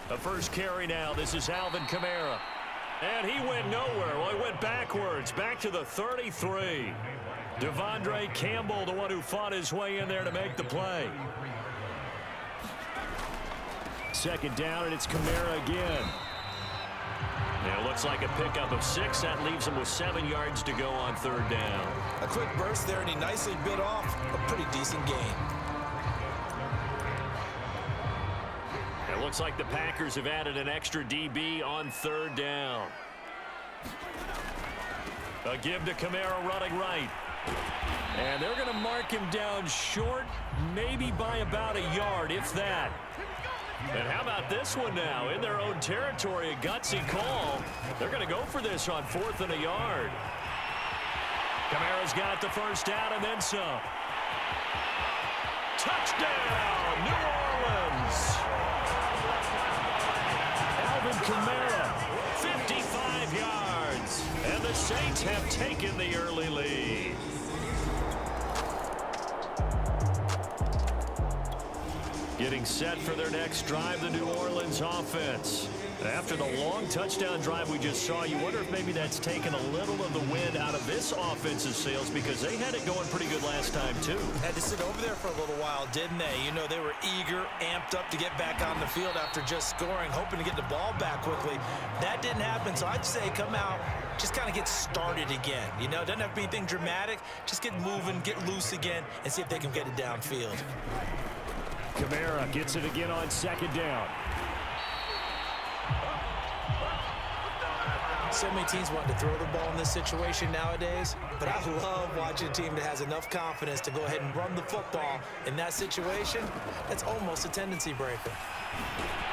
The first carry now. This is Alvin Kamara. And he went nowhere. Well, he went backwards, back to the 33. Devondre Campbell, the one who fought his way in there to make the play. Second down, and it's Kamara again. Now it looks like a pickup of 6. That leaves him with 7 yards to go on third down. A quick burst there, and he nicely bit off a pretty decent gain. It looks like the Packers have added an extra DB on third down. A give to Kamara running right. And they're going to mark him down short, maybe by about a yard, if that. And how about this one now? In their own territory, a gutsy call. They're going to go for this on 4th and a yard. Kamara's got the first down and then some. Touchdown, New Orleans. Alvin Kamara, 55 yards. And the Saints have taken the early lead. Getting set for their next drive, the New Orleans offense. After the long touchdown drive we just saw, you wonder if maybe that's taken a little of the wind out of this offense's sails because they had it going pretty good last time, too. Had to sit over there for a little while, didn't they? You know, they were eager, amped up to get back on the field after just scoring, hoping to get the ball back quickly. That didn't happen, so I'd say come out, just kind of get started again. You know, doesn't have to be anything dramatic. Just get moving, get loose again, and see if they can get it downfield. Kamara gets it again on second down. So many teams want to throw the ball in this situation nowadays, but I love watching a team that has enough confidence to go ahead and run the football in that situation. That's almost a tendency breaker.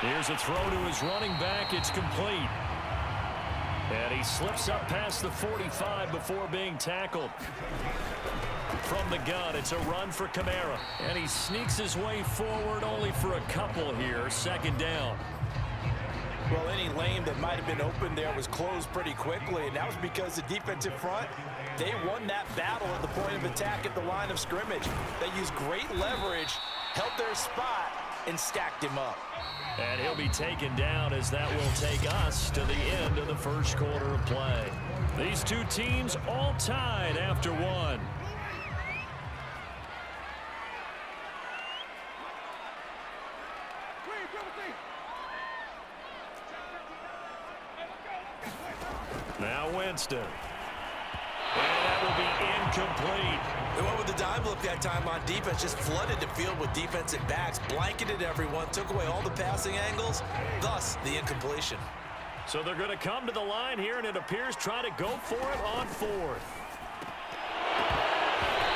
Here's a throw to his running back. It's complete. And he slips up past the 45 before being tackled. From the gun, it's a run for Kamara. And he sneaks his way forward only for a couple here. Second down. Well, any lane that might have been open there was closed pretty quickly, and that was because the defensive front, they won that battle at the point of attack at the line of scrimmage. They used great leverage, held their spot, and stacked him up. And he'll be taken down as that will take us to the end of the first quarter of play. These two teams all tied after one. Now Winston. And that will be incomplete. They went with the dime look that time on defense, just flooded the field with defensive backs, blanketed everyone, took away all the passing angles, thus the incompletion. So they're going to come to the line here, and it appears try to go for it on 4th.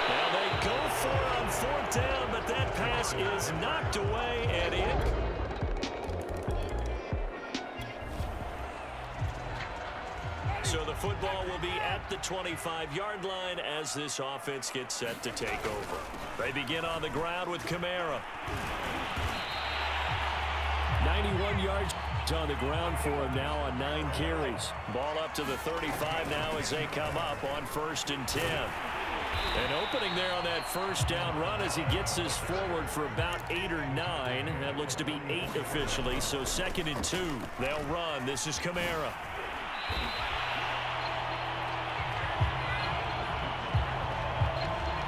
Now they go for it on 4th down, but that pass is knocked away and in. So the football will be at the 25-yard line as this offense gets set to take over. They begin on the ground with Kamara. 91 yards on the ground for him now on 9 carries. Ball up to the 35 now as they come up on 1st and 10. An opening there on that first down run as he gets this forward for about 8 or 9. That looks to be 8 officially, so 2nd and 2. They'll run. This is Kamara.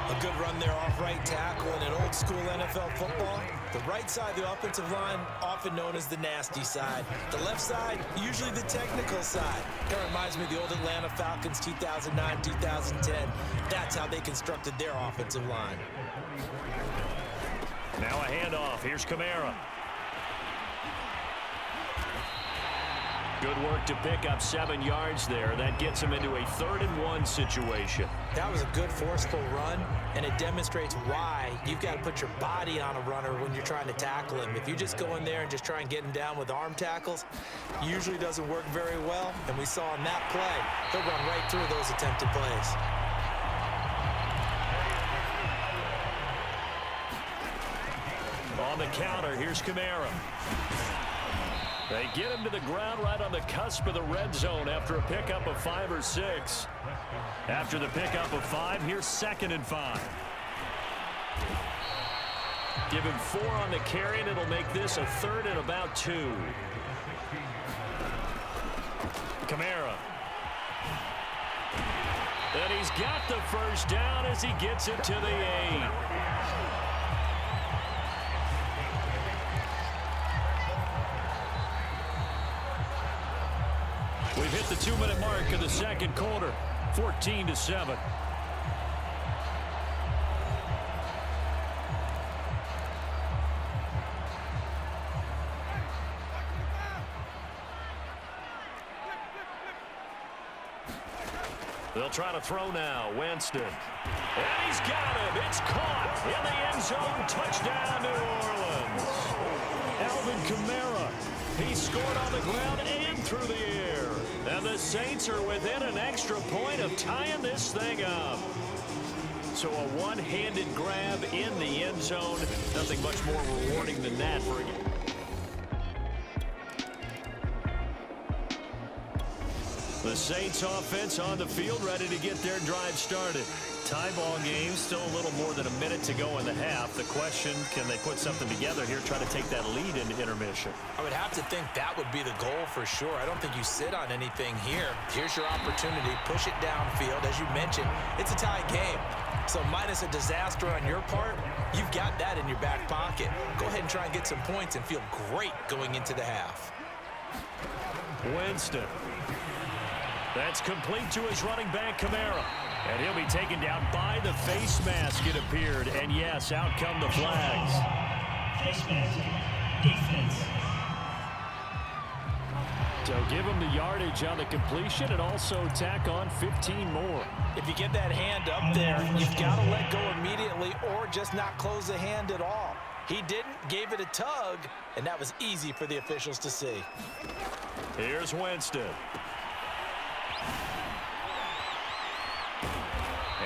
A good run there off right tackle in an old-school NFL football. The right side of the offensive line, often known as the nasty side. The left side, usually the technical side. That reminds me of the old Atlanta Falcons 2009, 2010. That's how they constructed their offensive line. Now a handoff. Here's Kamara. Good work to pick up 7 yards there. That gets him into a 3rd and 1 situation. That was a good forceful run, and it demonstrates why you've got to put your body on a runner when you're trying to tackle him. If you just go in there and just try and get him down with arm tackles, usually doesn't work very well, and we saw in that play, he'll run right through those attempted plays. On the counter, here's Kamara. They get him to the ground right on the cusp of the red zone after a pickup of 5 or 6. After the pickup of 5, here's 2nd and 5. Give him 4 on the carry, and it'll make this a 3rd and about 2. Kamara. And he's got the first down as he gets it to the 8. We've hit the 2-minute mark of the second quarter, 14-7. They'll try to throw now. Winston. And he's got him. It's caught in the end zone. Touchdown, New Orleans. Alvin Kamara. He scored on the ground and through the air. And the Saints are within an extra point of tying this thing up. So a one-handed grab in the end zone. Nothing much more rewarding than that for a game. The Saints offense on the field, ready to get their drive started. Tie ball game, still a little more than a minute to go in the half. The question, can they put something together here, try to take that lead into intermission? I would have to think that would be the goal for sure. I don't think you sit on anything here. Here's your opportunity. Push it downfield. As you mentioned, it's a tie game. So minus a disaster on your part, you've got that in your back pocket. Go ahead and try and get some points and feel great going into the half. Winston. That's complete to his running back, Kamara. And he'll be taken down by the face mask, it appeared. And yes, out come the flags. Face mask. Defense. So give him the yardage on the completion and also tack on 15 more. If you get that hand up there, you've got to let go immediately or just not close the hand at all. He didn't, gave it a tug, and that was easy for the officials to see. Here's Winston.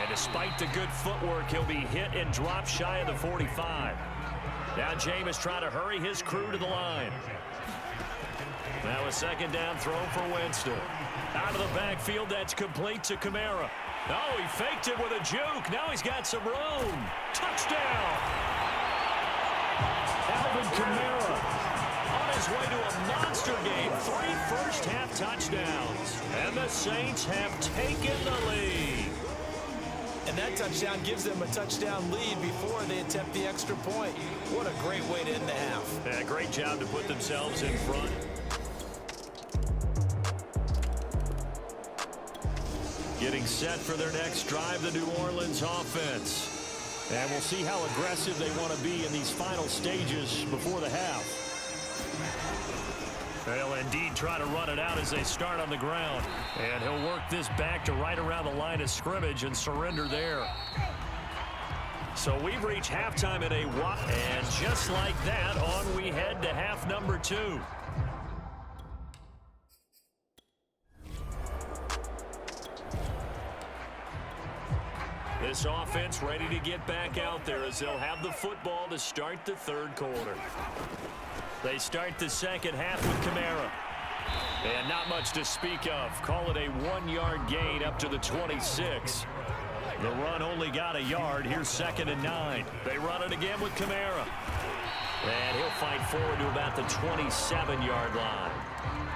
And despite the good footwork, he'll be hit and dropped shy of the 45. Now Jameis trying to hurry his crew to the line. Now a second down throw for Winston. Out of the backfield, that's complete to Kamara. Oh, he faked it with a juke. Now he's got some room. Touchdown! Alvin Kamara on his way to a monster game. 3 first-half touchdowns. And the Saints have taken the lead. And that touchdown gives them a touchdown lead before they attempt the extra point. What a great way to end the half. Yeah, great job to put themselves in front. Getting set for their next drive, the New Orleans offense. And we'll see how aggressive they want to be in these final stages before the half. They'll indeed try to run it out as they start on the ground. And he'll work this back to right around the line of scrimmage and surrender there. So we've reached halftime in a walk. And just like that, on we head to half number 2. This offense ready to get back out there as they'll have the football to start the third quarter. They start the second half with Kamara. And not much to speak of. Call it a 1-yard gain up to the 26. The run only got a yard. Here's 2nd and 9. They run it again with Kamara. And he'll fight forward to about the 27-yard line.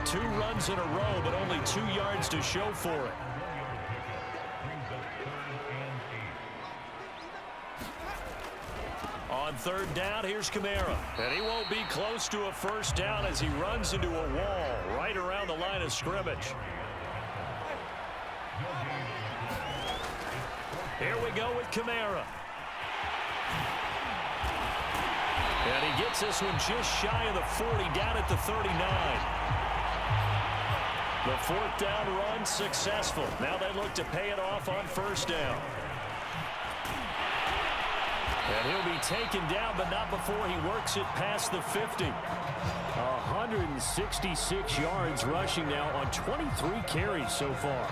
2 runs in a row, but only 2 yards to show for it. On third down, here's Kamara. And he won't be close to a first down as he runs into a wall right around the line of scrimmage. Here we go with Kamara. And he gets this one just shy of the 40, down at the 39. The 4th down run successful. Now they look to pay it off on first down. And he'll be taken down, but not before he works it past the 50. 166 yards rushing now on 23 carries so far.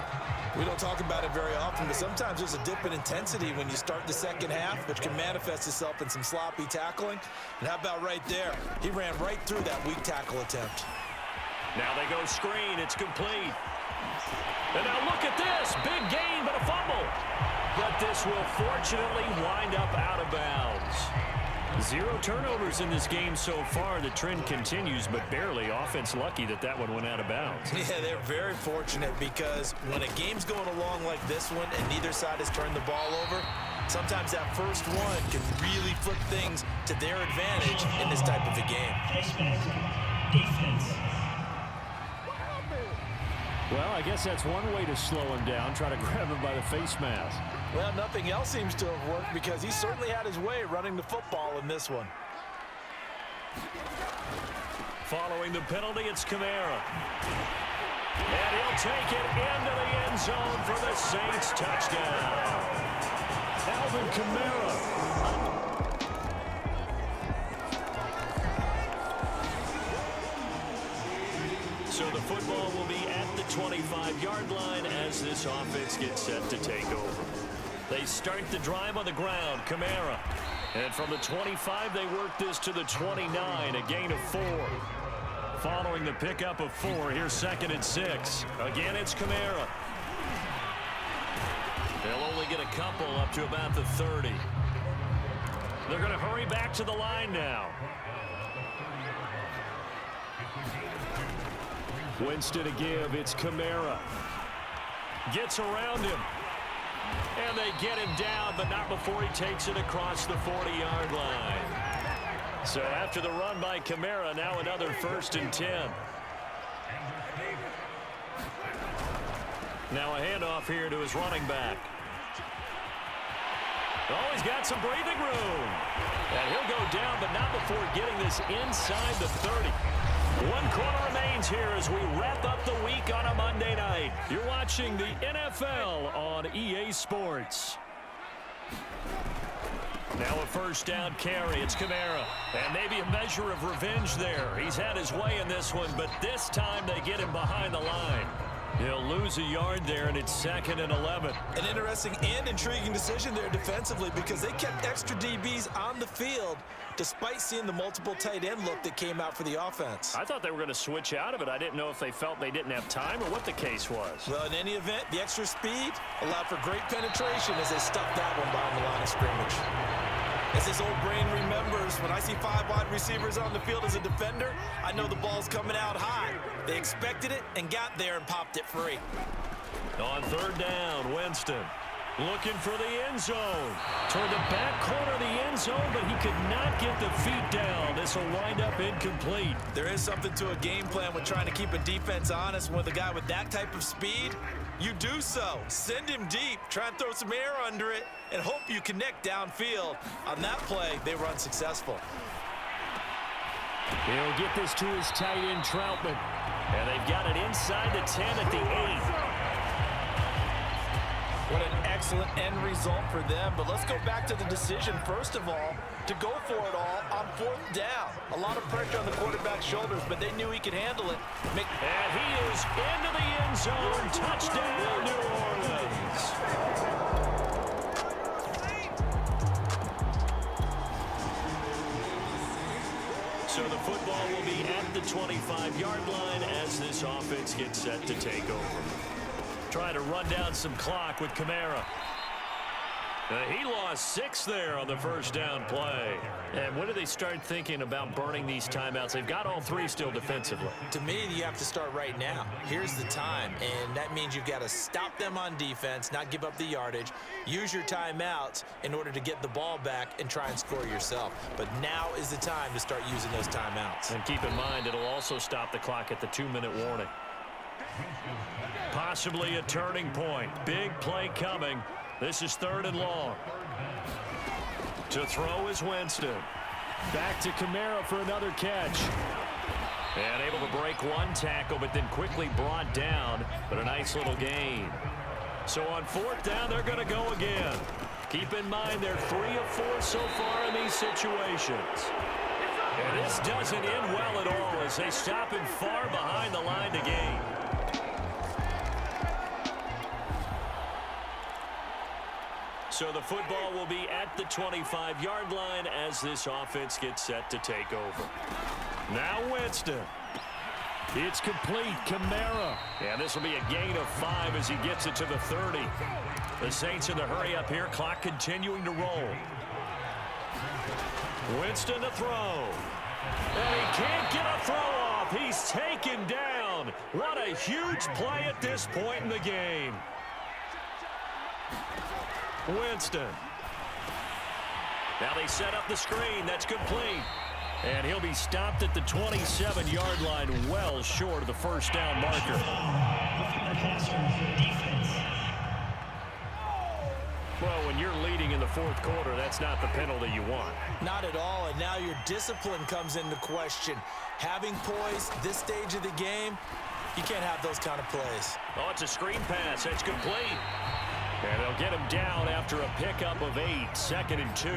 We don't talk about it very often, but sometimes there's a dip in intensity when you start the second half, which can manifest itself in some sloppy tackling. And how about right there? He ran right through that weak tackle attempt. Now they go screen. It's complete. And now look at this. Big gain, but a fumble. But this will fortunately wind up out of bounds. 0 turnovers in this game so far. The trend continues, but barely. Offense lucky that that one went out of bounds. Yeah, they're very fortunate because when a game's going along like this one and neither side has turned the ball over, sometimes that first one can really flip things to their advantage in this type of a game. Face mask. Defense. Well, I guess that's one way to slow him down, try to grab him by the face mask. Well, nothing else seems to have worked because he certainly had his way running the football in this one. Following the penalty, it's Kamara. And he'll take it into the end zone for the Saints touchdown. Alvin Kamara. So the football will be at the 25-yard line as this offense gets set to take over. They start the drive on the ground. Kamara. And from the 25, they work this to the 29, a gain of 4. Following the pickup of 4, here's 2nd and 6. Again, it's Kamara. They'll only get a couple up to about the 30. They're going to hurry back to the line now. Winston to give. It's Kamara. Gets around him. And they get him down, but not before he takes it across the 40-yard line. So after the run by Kamara, now another 1st and 10. Now a handoff here to his running back. Oh, he's got some breathing room. And he'll go down, but not before getting this inside the 30. 1 quarter remains here as we wrap up the week on a Monday night. You're watching the NFL on EA Sports. Now a 1st down carry. It's Kamara. And maybe a measure of revenge there. He's had his way in this one, but this time they get him behind the line. He'll lose a yard there, and it's 2nd and 11. An interesting and intriguing decision there defensively because they kept extra DBs on the field despite seeing the multiple tight end look that came out for the offense. I thought they were going to switch out of it. I didn't know if they felt they didn't have time or what the case was. Well, in any event, the extra speed allowed for great penetration as they stuffed that one behind the line of scrimmage. As his old brain remembers, when I see 5 wide receivers on the field as a defender, I know the ball's coming out high. They expected it and got there and popped it free. On 3rd down, Winston looking for the end zone. Toward the back corner of the end zone, but he could not get the feet down. This will wind up incomplete. There is something to a game plan with trying to keep a defense honest. With a guy with that type of speed, you do so. Send him deep, try and throw some air under it, and hope you connect downfield. On that play, they were unsuccessful. He'll get this to his tight end, Troutman. And they've got it inside the 10 at the 8. What an excellent end result for them. But let's go back to the decision, first of all, to go for it all on 4th down. A lot of pressure on the quarterback's shoulders, but they knew he could handle it. And he is into the end zone. Touchdown, New Orleans. So the football will be at the 25-yard line as this offense gets set to take over. Trying to run down some clock with Kamara. He lost 6 there on the 1st down play. And when do they start thinking about burning these timeouts? They've got all 3 still defensively. To me, you have to start right now. Here's the time, and that means you've got to stop them on defense, not give up the yardage, use your timeouts in order to get the ball back and try and score yourself. But now is the time to start using those timeouts. And keep in mind, it'll also stop the clock at the 2-minute warning. Possibly a turning point. Big play coming. This is 3rd and long. To throw is Winston. Back to Kamara for another catch. And able to break 1 tackle, but then quickly brought down. But a nice little gain. So on 4th down, they're going to go again. Keep in mind, they're 3 of 4 so far in these situations. And this doesn't end well at all as they stop him far behind the line to gain. So the football will be at the 25-yard line as this offense gets set to take over. Now Winston. It's complete. Kamara. And this will be a gain of 5 as he gets it to the 30. The Saints in the hurry up here. Clock continuing to roll. Winston to throw. And he can't get a throw off. He's taken down. What a huge play at this point in the game. Winston. Now they set up the screen. That's complete. And he'll be stopped at the 27-yard line, well short of the first down marker. Well, when you're leading in the fourth quarter, that's not the penalty you want. Not at all, and now your discipline comes into question. Having poise this stage of the game, you can't have those kind of plays. Oh, it's a screen pass. That's complete. And they'll get him down after a pickup of 8, 2nd and 2.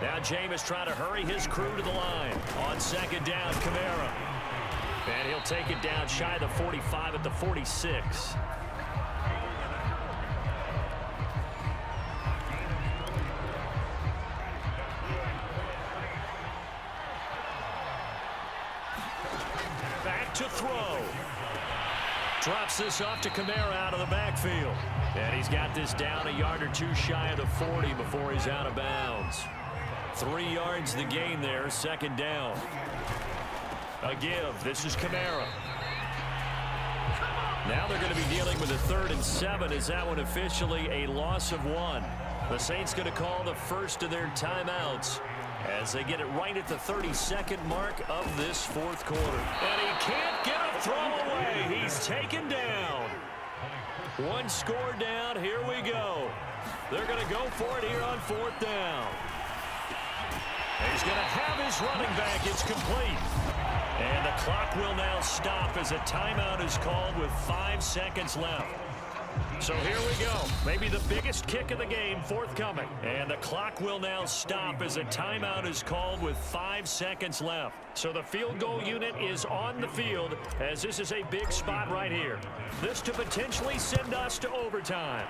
Now Jameis trying to hurry his crew to the line. On second down, Kamara. And he'll take it down shy of the 45 at the 46. Back to throw. Drops this off to Kamara out of the backfield. And he's got this down a yard or two shy of the 40 before he's out of bounds. 3 yards the gain there, second down. A give. This is Kamara. Now they're going to be dealing with a 3rd and 7. Is that one officially a loss of 1? The Saints going to call the first of their timeouts as they get it right at the 32nd mark of this fourth quarter. And he can't get a throw away. He's taken down. 1 score down. Here we go. They're going to go for it here on 4th down. He's going to have his running back. It's complete. And the clock will now stop as a timeout is called with 5 seconds left. So here we go. Maybe the biggest kick of the game forthcoming. And the clock will now stop as a timeout is called with 5 seconds left. So the field goal unit is on the field as this is a big spot right here. This to potentially send us to overtime.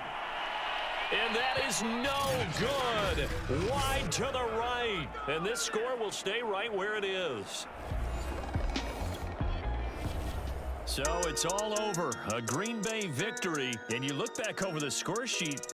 And that is no good. Wide to the right. And this score will stay right where it is. So it's all over. A Green Bay victory. And you look back over the score sheet.